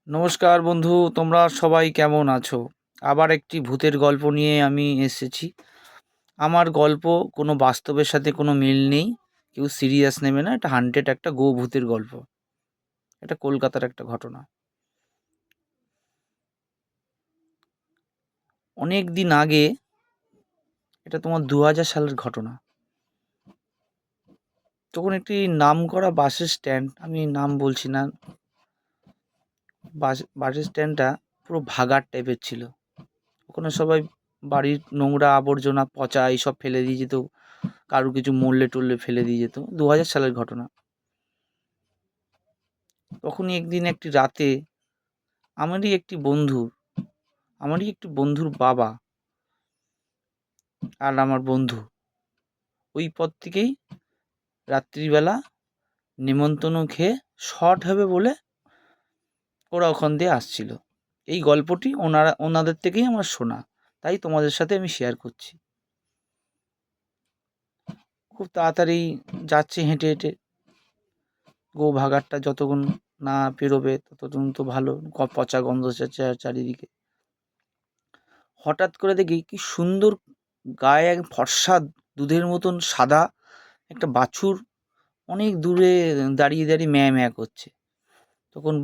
নমস্কার বন্ধু, তোমরা সবাই কেমন আছো? আবার একটি ভূতের গল্প নিয়ে আমি এসেছি। আমার গল্প কোনো বাস্তবের সাথে কোনো মিল নেই। কেউ সিরিয়াস নেবে না। এটা হান্টেড একটা ভূতের গল্প। এটা কলকাতার একটা ঘটনা। অনেক দিন আগে, এটা তোমার 2000 সালের ঘটনা। তখন একটি নামকরা বাসের স্ট্যান্ড, আমি নাম বলছি না, বাসের স্ট্যান্ডটা পুরো ভাগাড় টাইপের ছিল। ওখানে সবাই বাড়ির নোংরা আবর্জনা পচা এইসব ফেলে দিয়ে যেত। কারো কিছু মরলে টরলে ফেলে দিয়ে যেত। 2000 সালের ঘটনা। তখনই একদিন একটি রাতে আমারই একটি বন্ধু, আমারই একটি বন্ধুর বাবা আর আমার বন্ধু ওই পথ থেকেই রাত্রিবেলা নেমন্তন্ন খেয়ে শর্ট হবে বলে ওরা ওখান দিয়ে আসছিল। এই গল্পটি ওনাদের থেকেই আমার শোনা, তাই তোমাদের সাথে আমি শেয়ার করছি। খুব তাড়াতাড়ি যাচ্ছে হেঁটে হেঁটে। ভাগাড়টা যতক্ষণ না পেরোবে ততক্ষণ তো ভালো, পচা গন্ধ চারিদিকে। হঠাৎ করে দেখি কি সুন্দর গায়ে এক ফর্সা দুধের মতন সাদা একটা বাছুর অনেক দূরে দাঁড়িয়ে দাঁড়িয়ে ম্যাঁ ম্যাঁ করছে। তখন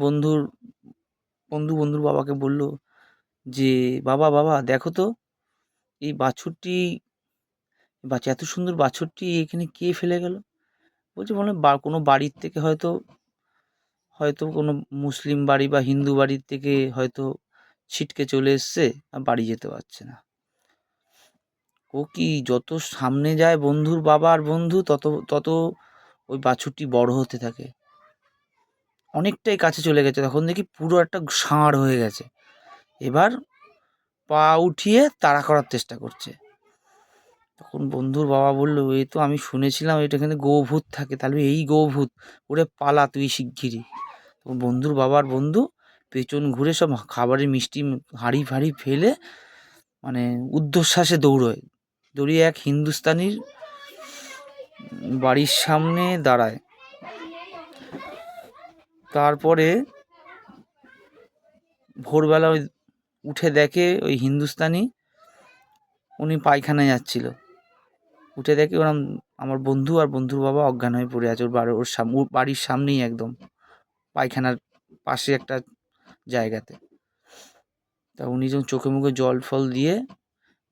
বন্ধুর বাবাকে বলল যে, বাবা বাবা দেখো তো, এই বাছুরটি, এত সুন্দর বাছুরটি এখানে কে ফেলে গেল? বলছে বলে কোনো বাড়ির থেকে হয়তো হয়তো কোনো মুসলিম বাড়ি বা হিন্দু বাড়ির থেকে হয়তো ছিটকে চলে এসছে, আর বাড়ি যেতে পারছে না। ও কি যত সামনে যায় বন্ধুর বাবা আর বন্ধু, তত তত ওই বাছুরটি বড় হতে থাকে। অনেকটাই কাছে চলে গেছে, তখন দেখি পুরো একটা ষাঁড় হয়ে গেছে। এবার পা উঠিয়ে তাড়া করার চেষ্টা করছে। তখন বন্ধুর বাবা বলল, এই তো আমি শুনেছিলাম এটা এখানে ভূত থাকে, তাহলে এই ভূত, ওরে পালা তুই শিগগিরই। তখন বন্ধুর বাবার বন্ধু পেছন ঘুরে সব খাবারের মিষ্টি হাঁড়ি ফাঁড়ি ফেলে মানে ঊর্ধ্বশ্বাসে দৌড়িয়ে এক হিন্দুস্তানির বাড়ির সামনে দাঁড়ায়। তারপরে ভোরবেলা উঠে দেখে ওই হিন্দুস্তানি উনি পায়খানায় যাচ্ছিল। উঠে দেখে ওরা আমার বন্ধু আর বন্ধুর বাবা অজ্ঞান হয়ে পড়ে আছে ওর বাড়ির সামনেই, একদম পায়খানার পাশে একটা জায়গাতে। তা উনি যখন চোখে মুখে জল ফল দিয়ে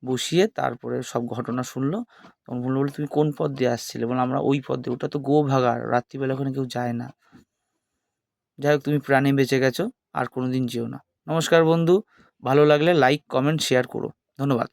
বসিয়ে তারপরে সব ঘটনা শুনলো। তখন বললো, তুমি কোন পথ দিয়ে আসছিলে? বলে আমরা ওই পথ দিয়ে, ওটা তো ভাগাড়, রাত্রিবেলা ওখানে কেউ যায় না। যাই হোক, তুমি প্রাণে বেঁচে গেছো, আর কোনোদিন যেও না। নমস্কার বন্ধু, ভালো লাগলে লাইক কমেন্ট শেয়ার করো। ধন্যবাদ।